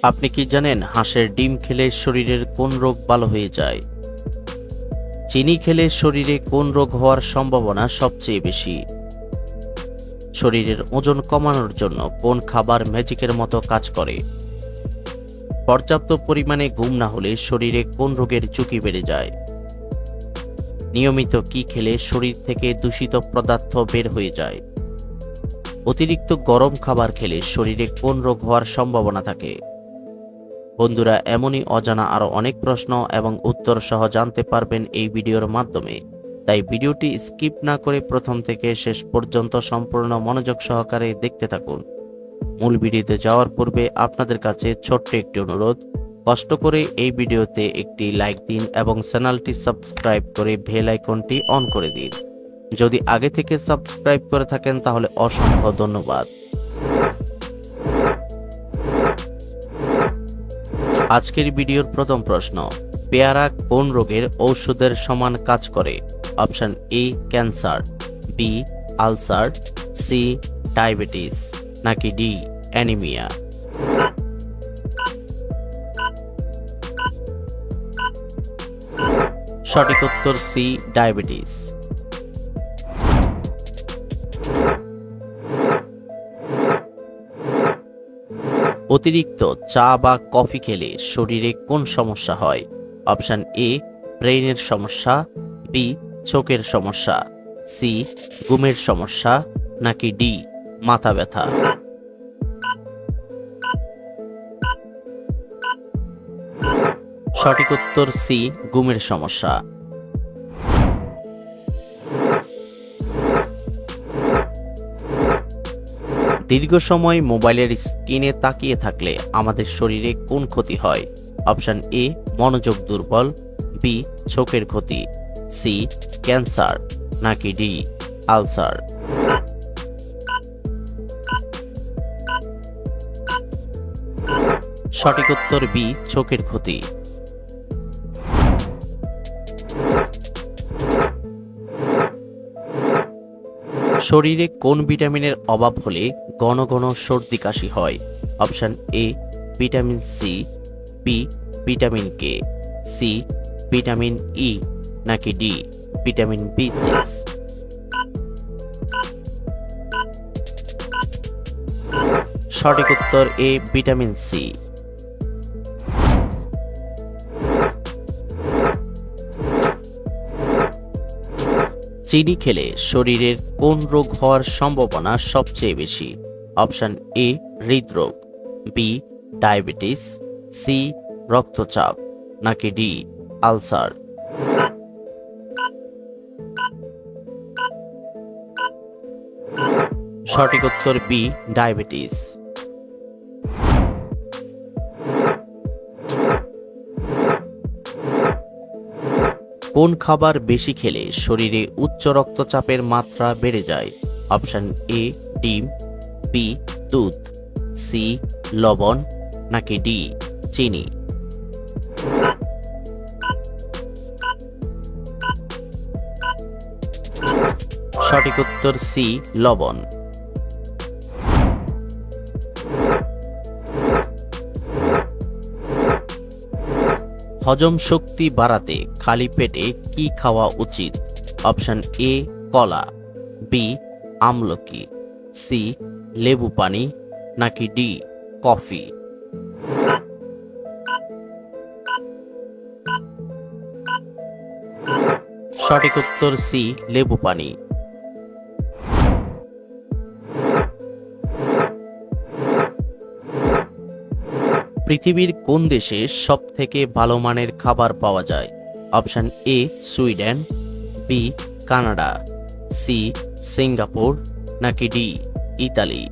আপনি কি জানেন হাঁসের ডিম খেলে শরীরের কোন রোগ ভালো হয়ে যায়? চিনি খেলে শরীরে কোন রোগ হওয়ার সম্ভাবনা সবচেয়ে বেশি? শরীরের ওজন কমানোর জন্য কোন খাবার ম্যাজিকের মতো কাজ করে? পর্যাপ্ত পরিমাণে ঘুম না হলে শরীরে কোন রোগের ঝুঁকি বেড়ে যায়? নিয়মিত কি খেলে শরীর থেকে দূষিত পদার্থ বের হয়ে যায়? অতিরিক্ত গরম খাবার খেলে শরীরে কোন রোগ হওয়ার সম্ভাবনা থাকে? বন্ধুরা, এমনই অজানা আরও অনেক প্রশ্ন এবং উত্তর সহ জানতে পারবেন এই ভিডিওর মাধ্যমে, তাই ভিডিওটি স্কিপ না করে প্রথম থেকে শেষ পর্যন্ত সম্পূর্ণ মনোযোগ সহকারে দেখতে থাকুন। মূল ভিডিওতে যাওয়ার পূর্বে আপনাদের কাছে ছোট্ট একটি অনুরোধ, কষ্ট করে এই ভিডিওতে একটি লাইক দিন এবং চ্যানেলটি সাবস্ক্রাইব করে বেল আইকনটি অন করে দিন। যদি আগে থেকে সাবস্ক্রাইব করে থাকেন তাহলে অসংখ্য ধন্যবাদ। আজকের ভিডিওর প্রথম প্রশ্ন, পেয়ারা কোন রোগের ঔষধের সমান কাজ করে? Option A cancer, B ulcer, C diabetes, নাকি ডি অ্যানিমিয়া? সঠিক উত্তর সি ডায়াবেটিস। অতিরিক্ত চা বা কফি খেলে শরীরে কোন সমস্যা হয়? অপশন এ ব্রেইনের সমস্যা, বি চোখের সমস্যা, সি ঘুমের সমস্যা, নাকি ডি মাথা ব্যথা? সঠিক উত্তর সি ঘুমের সমস্যা। দীর্ঘ সময় মোবাইলের স্ক্রিনে তাকিয়ে থাকলে আমাদের শরীরে কোন ক্ষতি হয়? অপশন এ মনোযোগ দুর্বল, বি চোখের ক্ষতি, সি ক্যান্সার, নাকি ডি আলসার? সঠিক উত্তর বি চোখের ক্ষতি। শরীরে কোন ভিটামিনের অভাব হলে ঘন ঘন সর্দি কাশি হয়? Option A vitamin C, B vitamin K, C vitamin E, নাকি ডি ভিটামিন বি6? সঠিক উত্তর এ ভিটামিন সি। চিনি খেলে শরীরের কোন রোগ হওয়ার সম্ভাবনা সবচেয়ে বেশি? অপশন এ হৃদরোগ, বি ডায়াবেটিস, সি রক্তচাপ, নাকি ডি আলসার? সঠিক উত্তর বি ডায়াবেটিস। কোন খাবার বেশি খেলে শরীরে উচ্চ রক্তচাপের মাত্রা বেড়ে যায়? অপশন এ ডিম, বি দুধ, সি লবণ, নাকি ডি চিনি? সঠিক উত্তর সি লবণ। হজম শক্তি বাড়াতে খালি পেটে কি খাওয়া উচিত? অপশন এ কলা, বি আমলকি, সি লেবু পানি, নাকি ডি কফি? সঠিক উত্তর সি লেবু পানি। পৃথিবীর কোন দেশে সবথেকে ভালো মানের খাবার পাওয়া যায়? Option A Sweden, B Canada, C Singapore, নাকি ডি ইতালি?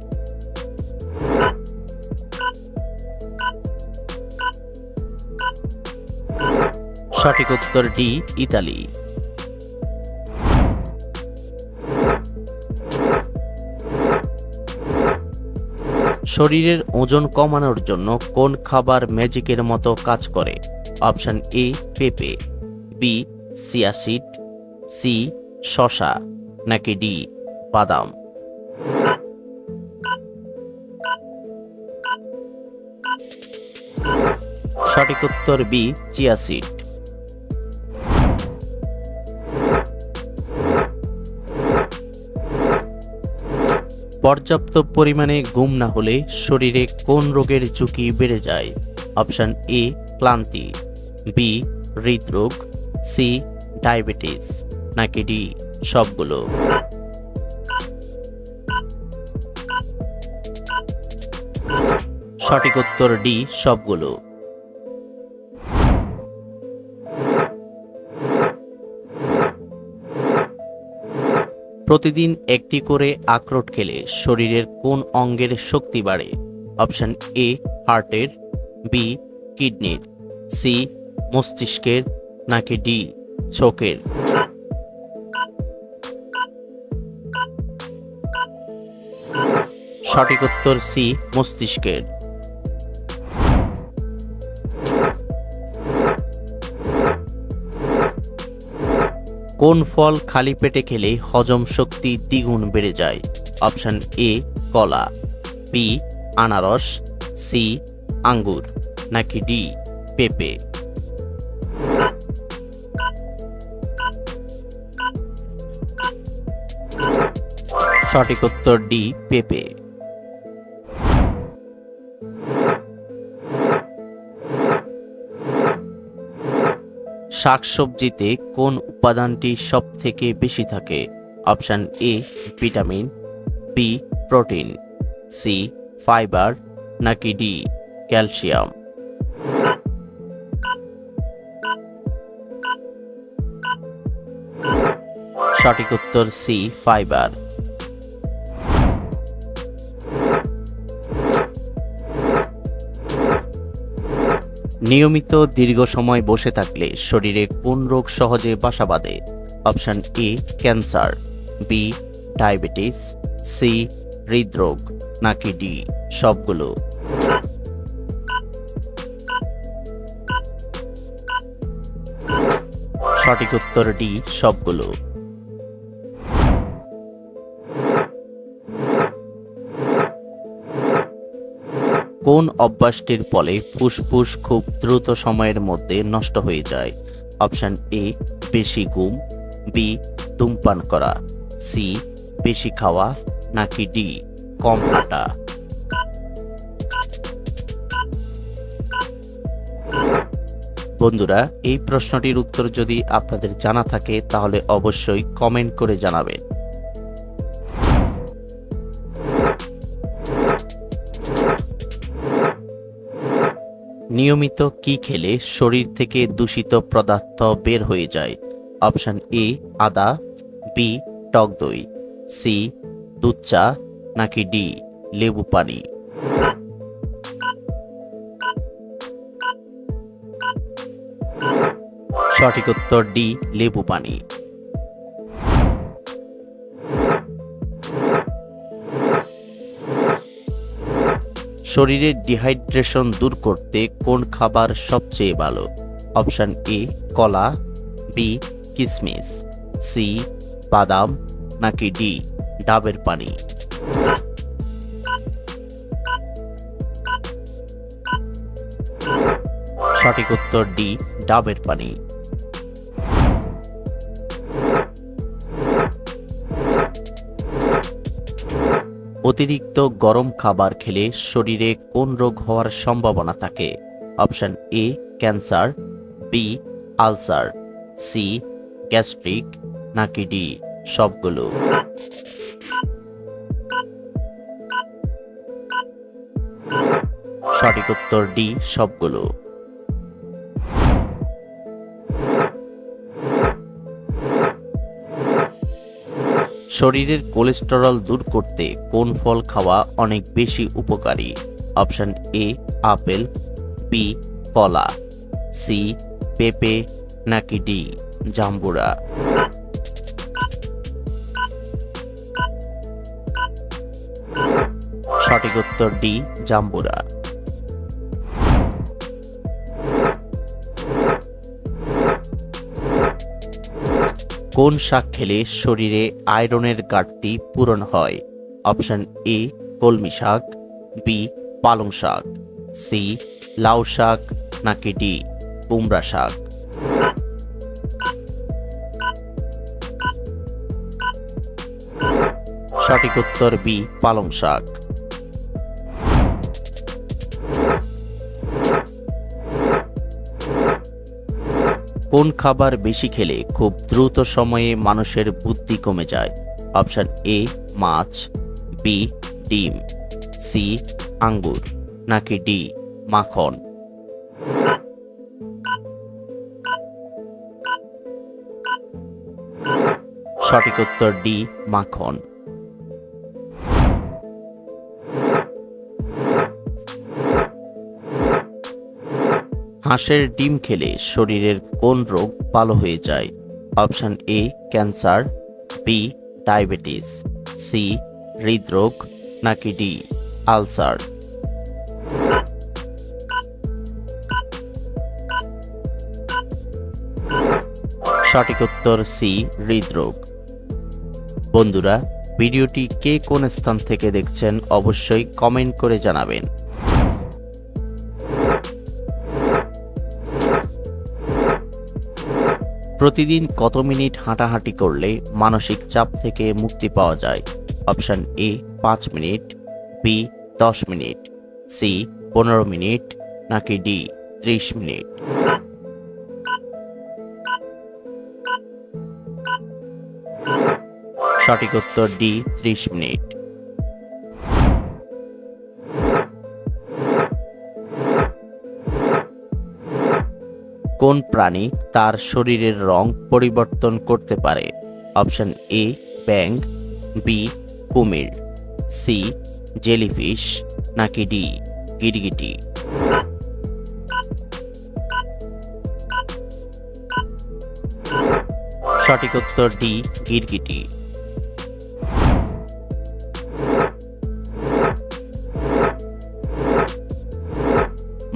সঠিক উত্তর ডি ইতালি। শরীরের ওজন কমানোর জন্য কোন খাবার ম্যাজিকের মতো কাজ করে? অপশন এ পেঁপে, বি চিয়া সিড, সি শসা, নাকি ডি বাদাম? সঠিক উত্তর বি, চিয়া সিড। পর্যাপ্ত পরিমাণে ঘুম না হলে শরীরে কোন রোগের ঝুঁকি বেড়ে যায়? অপশন এ ক্লান্তি, বি হৃদরোগ, সি ডায়াবেটিস, নাকি ডি সবগুলো? সঠিক উত্তর ডি সবগুলো। প্রতিদিন একটি করে আখরোট খেলে শরীরের কোন অঙ্গের শক্তি বাড়ে? অপশন এ হার্টের, বি কিডনির, সি মস্তিষ্কের, নাকি ডি চোখের? সঠিক উত্তর সি মস্তিষ্কের। কোন ফল খালি পেটে খেলে হজম শক্তি দ্বিগুণ বেড়ে যায়? অপশন এ কলা, বি আনারস, সি আঙ্গুর, নাকি ডি পেঁপে? সঠিক উত্তর ডি পেঁপে। শাকসবজিতে কোন উপাদানটি সব থেকে বেশি থাকে? Option A vitamin, B protein, C fibre, নাকি ডি ক্যালসিয়াম? সঠিক উত্তর সি ফাইবার। নিয়মিত দীর্ঘ সময় বসে থাকলে শরীরে কোন রোগ সহজে বাসা বাঁধে? Option A cancer, B diabetes, C হৃদরোগ, নাকি ডি সবগুলো? সঠিক উত্তর ডি সবগুলো। কোন অভ্যাসটির ফলে ফুসফুস খুব দ্রুত সময়ের মধ্যে নষ্ট হয়ে যায়? অপশন এ বেশি ঘুম, বি ধূমপান করা, সি বেশি খাওয়া, নাকি ডি কম হাঁটা? বন্ধুরা, এই প্রশ্নটির উত্তর যদি আপনাদের জানা থাকে তাহলে অবশ্যই কমেন্ট করে জানাবেন। নিয়মিত কি খেলে শরীর থেকে দূষিত পদার্থ বের হয়ে যায়? অপশন এ আদা, বি টক দই, সি দুধ চা, নাকি ডি লেবু পানি? সঠিক উত্তর ডি লেবু পানি। শরীরের ডিহাইড্রেশন দূর করতে কোন খাবার সবচেয়ে ভালো? অপশন এ কলা, বি কিশমিশ, সি বাদাম, নাকি ডি ডাবের পানি? সঠিক উত্তর ডি ডাবের পানি। অতিরিক্ত গরম খাবার খেলে শরীরে কোন রোগ হওয়ার সম্ভাবনা থাকে? Option A cancer, B ulcer, C gastric, নাকি ডি সবগুলো? সঠিক উত্তর ডি সবগুলো। শরীরের কোলেস্টেরল দূর করতে কোন ফল খাওয়া অনেক বেশি উপকারী? অপশন এ আপেল, বি কলা, সি পেঁপে, নাকি ডি জাম্বুরা? সঠিক উত্তর ডি জাম্বুরা। কোন শাক খেলে শরীরে আয়রনের ঘাটতি পূরণ হয়? অপশন এ কলমি শাক, বি পালং শাক, সি লাউ শাক, নাকি ডি কুমড়া শাক? সঠিক উত্তর বি পালং শাক। কোন খাবার বেশি খেলে খুব দ্রুত সময়ে মানুষের বুদ্ধি কমে যায়? অপশন এ মাছ, বি ডিম, সি আঙ্গুর, নাকি ডি মাখন? সঠিক উত্তর ডি মাখন। হাঁসের ডিম খেলে শরীরের কোন রোগ ভালো হয়ে যায়? Option A cancer, B diabetes, C হৃদরোগ, নাকি ডি আলসার? সঠিক উত্তর সি হৃদরোগ। বন্ধুরা, ভিডিওটি কে কোন স্থান থেকে দেখছেন অবশ্যই কমেন্ট করে জানাবেন। প্রতিদিন কত মিনিট হাঁটাহাঁটি করলে মানসিক চাপ থেকে মুক্তি পাওয়া যায়? Option A 5 minute, B 10 minute, C 15 minute, নাকি ডি 30 মিনিট? সঠিক উত্তর ডি 30 মিনিট। কোন প্রাণী তার শরীরের রং পরিবর্তন করতে পারে? অপশন এ ব্যাঙ, বি কুমির, সি জেলিফিশ, নাকি ডি গিরগিটি? সঠিক উত্তর ডি গিরগিটি।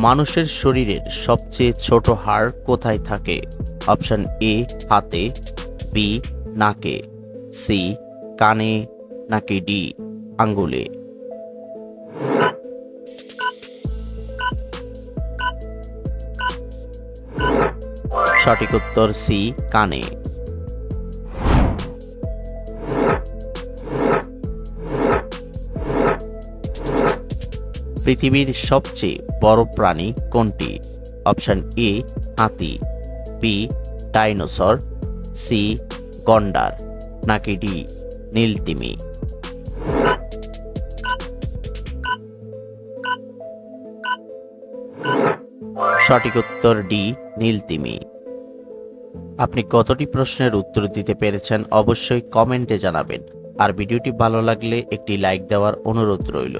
মানুষের শরীরের সবচেয়ে ছোট হাড় কোথায় থাকে? অপশন এ হাতে, বি নাকে, সি কানে, নাকি ডি আঙ্গুলে? সঠিক উত্তর সি কানে। পৃথিবীর সবচেয়ে বড় প্রাণী কোনটি? অপশন এ হাতি, বি ডাইনোসর, সি গন্ডার, নাকি ডি নীলতিমি? সঠিক উত্তর ডি নীলতিমি। আপনি কতটি প্রশ্নের উত্তর দিতে পেরেছেন অবশ্যই কমেন্টে জানাবেন। আর ভিডিওটি ভালো লাগলে একটি লাইক দেওয়ার অনুরোধ রইল।